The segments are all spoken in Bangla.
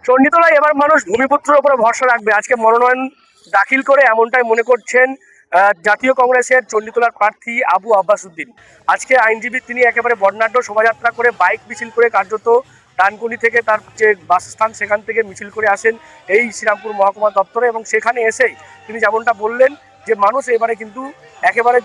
চণ্ডীতলায় এবার মানুষ ভূমিপুত্রের উপরে ভরসা রাখবে। আজকে মনোনয়ন দাখিল করে এমনটাই মনে করছেন জাতীয় কংগ্রেসের চণ্ডীতলার প্রার্থী আবু আব্বাস উদ্দিন। আজকে আইনজীবী তিনি একেবারে বর্ণাঢ্য শোভাযাত্রা করে বাইক মিছিল করে কার্যত ডানকুনি থেকে তার যে বাসস্থান সেখান থেকে মিছিল করে আসেন এই শ্রীরামপুর মহকুমা দপ্তরে, এবং সেখানে এসেই তিনি যেমনটা বললেন যে মানুষ এবারে কিন্তু একেবারে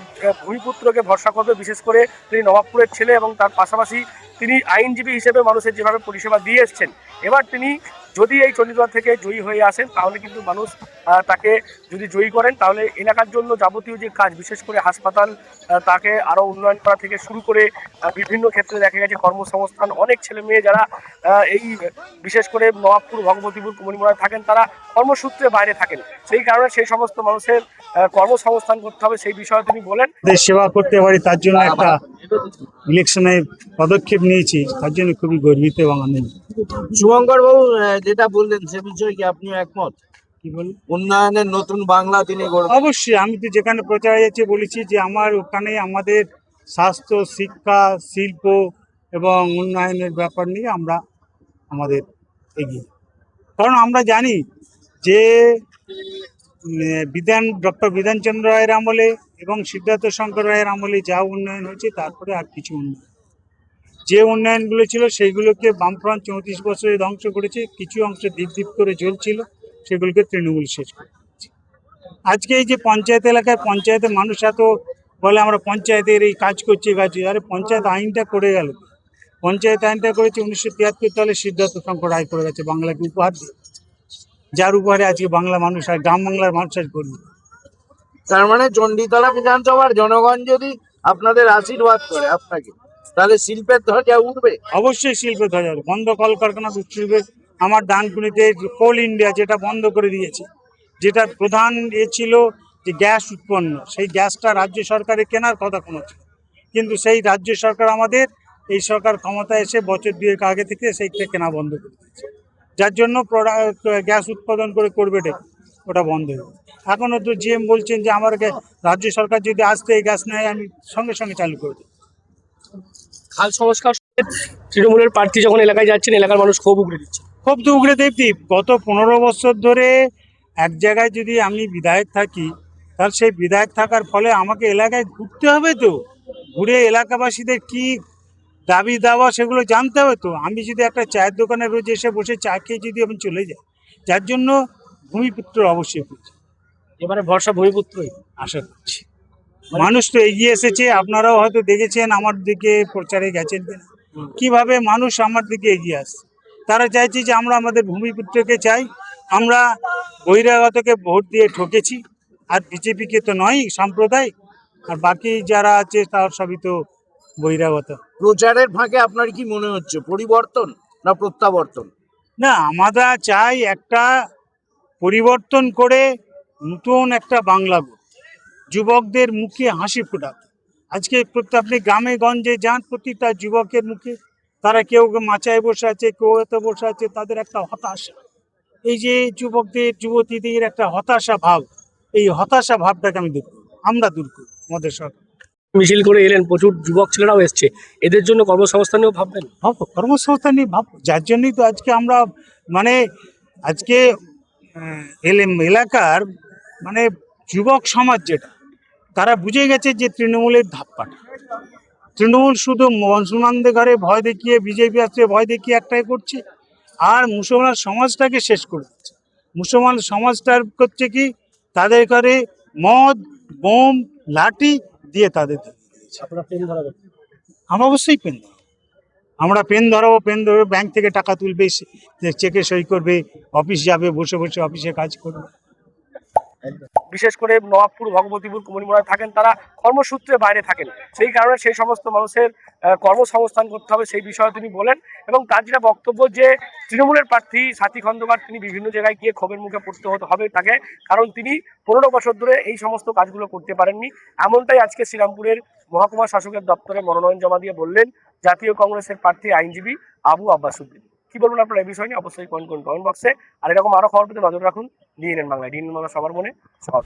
ভূমিপুত্রকে ভরসা করবে। বিশেষ করে তিনি নবাবপুরের ছেলে এবং তার পাশাপাশি তিনি আইনজীবী হিসেবে মানুষের যেভাবে পরিষেবা দিয়ে এসছেন, এবার তিনি যদি এই চণ্ডীতলা থেকে জয়ী হয়ে আসেন তাহলে কিন্তু মানুষ তাকে যদি জয়ী করেন তাহলে এলাকার জন্য যাবতীয় যে কাজ, বিশেষ করে হাসপাতাল তাকে আরও উন্নয়ন করা থেকে শুরু করে বিভিন্ন ক্ষেত্রে দেখা গেছে কর্মসংস্থান, অনেক ছেলে মেয়ে যারা এই বিশেষ করে নবাবপুর, ভগবতীপুর, কুমনিমোড়ায় থাকেন তারা কর্মসূত্রে বাইরে থাকেন, সেই কারণে সেই সমস্ত মানুষের কর্মসংস্থান করতে হবে সেই বিষয়ে তিনি বলেন। দেশ সেবা করতে পারি তার জন্য একটা ইলেকশনে পদক্ষেপ নিয়েছি, তার জন্য খুবই গর্বিত এবং আনন্দিত। শুভঙ্কর বাবু যেটা বললেন সে বিষয়ে কি আপনিও একমত? কি বলেন? উন্নয়নের নতুন বাংলা তিনি গড়বেন। অবশ্যই, আমি তো যেখানে প্রচার যাচ্ছে বলেছি যে আমার ওখানে আমাদের স্বাস্থ্য, শিক্ষা, শিল্প এবং উন্নয়নের ব্যাপার নিয়ে আমরা আমাদের এগিয়ে, কারণ আমরা জানি যে ডক্টর বিধানচন্দ্র রায়ের আমলে এবং সিদ্ধার্থ শঙ্কর রায়ের আমলে যা উন্নয়ন হয়েছে তারপরে আর কিছু উন্নয়ন, যে উন্নয়নগুলো ছিল সেইগুলোকে বামফ্রন্ট 34 বছরে ধ্বংস করেছে। কিছু অংশ দ্বীপ করে জ্বলছিল, সেগুলোকে তৃণমূল শেষ করে দিয়েছে। আজকে এই যে পঞ্চায়েত এলাকায় পঞ্চায়েতের মানুষ এত বলে আমরা পঞ্চায়েতের এই কাজ করছি, আরে পঞ্চায়েত আইনটা করে গেল, পঞ্চায়েত আইনটা করেছে 1973 সালে সিদ্ধার্থ শঙ্কর রায় করে গেছে, বাংলাকে উপহার দিয়ে, যার উপহারে আজকে বাংলা মানুষ আর গ্রাম বাংলার মানুষ আজ করবে। তার মানে চণ্ডীতলা বিধানসভার জনগণ যদি আপনাদের আশীর্বাদ করে আপনাকে, তাহলে শিল্পের ধ্বজা উঠবে। অবশ্যই শিল্পের ধ্বজা উঠবে, বন্ধ কলকারখানা উঠবে। আমার ডানকুনিতে কোল ইন্ডিয়া যেটা বন্ধ করে দিয়েছে, যেটা প্রধান ছিল যে গ্যাস উৎপন্ন, সেই গ্যাসটা রাজ্য সরকারের কেনার কথা কোনো ছিল, কিন্তু সেই রাজ্য সরকার আমাদের এই সরকার ক্ষমতায় এসে বছর দুয়েক আগে থেকে সেইটা কেনা বন্ধ করে দিয়েছে, যার জন্য গ্যাস উৎপাদন করবে ওটা বন্ধ হয়ে যাবে। এখনও তো জিএম বলছেন যে আমার রাজ্য সরকার যদি আসতে এই গ্যাস নেয় আমি সঙ্গে সঙ্গে চালু করে দেব। খাল সংস্কার তৃণমূলের প্রার্থী যখন এলাকায় যাচ্ছেন এলাকার মানুষ ক্ষোভ উগড়ে দিচ্ছে। খুব তো উগড়ে দেবটি, গত 15 বছর ধরে এক জায়গায় যদি আমি বিধায়ক থাকি তাহলে সেই বিধায়ক থাকার ফলে আমাকে এলাকায় ঘুরতে হবে, তো ঘুরে এলাকাবাসীদের কি দাবি দাওয়া সেগুলো জানতে হবে। তো আমি যদি একটা চায়ের দোকানে রোজ এসে বসে চা খেয়ে যদি আমি চলে যাই, যার জন্য ভূমিপুত্র অবশ্যই করছি, এবারে ভরসা ভূমিপুত্রই আশা করছি। মানুষ তো এগিয়ে এসেছে, আপনারাও হয়তো দেখেছেন আমার দিকে প্রচারে গেছেন কিভাবে মানুষ আমার দিকে এগিয়ে আসছে। তারা চাইছে যে আমরা আমাদের ভূমিপুত্রকে চাই। আমরা বহিরাগতকে ভোট দিয়ে ঠকেছি, আর বিজেপিকে তো নয় সাম্প্রদায়িক, আর বাকি যারা আছে তার সবই তো বহিরাগত। প্রচারের ফাঁকে আপনার কি মনে হচ্ছে পরিবর্তন না প্রত্যাবর্তন? না, আমরা চাই একটা পরিবর্তন করে নতুন একটা বাংলা যুবকদের মুখে হাসি ফোটাতে। আজকে আপনি গ্রামে গঞ্জে যান, প্রতিটা যুবকের মুখে তারা কেউ মাচায় বসে আছে, কেউ এতে বসে আছে, তাদের একটা হতাশা। এই যে যুবকদের যুবতীদের একটা হতাশা ভাব, এই হতাশা ভাবটাকে আমরা দূর করি আমাদের সরকার। মিছিল করে এলেন, প্রচুর যুবক ছেলেরাও এসছে, এদের জন্য কর্মসংস্থানেও ভাববেন? ভাবো, কর্মসংস্থান নিয়ে ভাবো, যার জন্যই তো আজকে আমরা আজকে এলাকার যুবক সমাজ যেটা তারা বুঝে গেছে যে তৃণমূলের ধাপ্পাটা, তৃণমূল শুধু মুসলমানদের ঘরে ভয় দেখিয়ে, বিজেপি আসছে ভয় দেখিয়ে একটাই করছে, আর মুসলমান সমাজটাকে শেষ করে দিচ্ছে। মুসলমান সমাজটার করছে কি, তাদের ঘরে মদ, বোম, লাঠি দিয়ে তাদের আমরা অবশ্যই পেন ধরবো, আমরা পেন ধরাবো, ব্যাংক থেকে টাকা তুলবে, চেকে সই করবে, অফিস যাবে, বসে বসে অফিসে কাজ করবে। বিশেষ করে নবাবপুর, ভগবতীপুর, কুমনিমোড়ায় থাকেন তারা কর্মসূত্রে বাইরে থাকেন, সেই কারণে সেই সমস্ত মানুষের কর্মসংস্থান করতে হবে সেই বিষয়ে তিনি বলেন। এবং তার যেটা বক্তব্য যে তৃণমূলের প্রার্থী সাথী খন্দকার তিনি বিভিন্ন জায়গায় গিয়ে ক্ষোভের মুখে পড়তে হবে তাকে, কারণ তিনি 15 বছর ধরে এই সমস্ত কাজগুলো করতে পারেননি। এমনটাই আজকে শ্রীরামপুরের মহকুমা শাসকের দপ্তরে মনোনয়ন জমা দিয়ে বললেন জাতীয় কংগ্রেসের প্রার্থী আইনজীবী আবু আব্বাস উদ্দিন। কি বলবেন আপনারা এই বিষয় নিয়ে? অবশ্যই কমেন্ট বক্সে। আর এরকম আরো খবর পেতে নজর রাখুন ডিএনএন বাংলায়। ডিএনএন বাংলা সবার মনে সবার।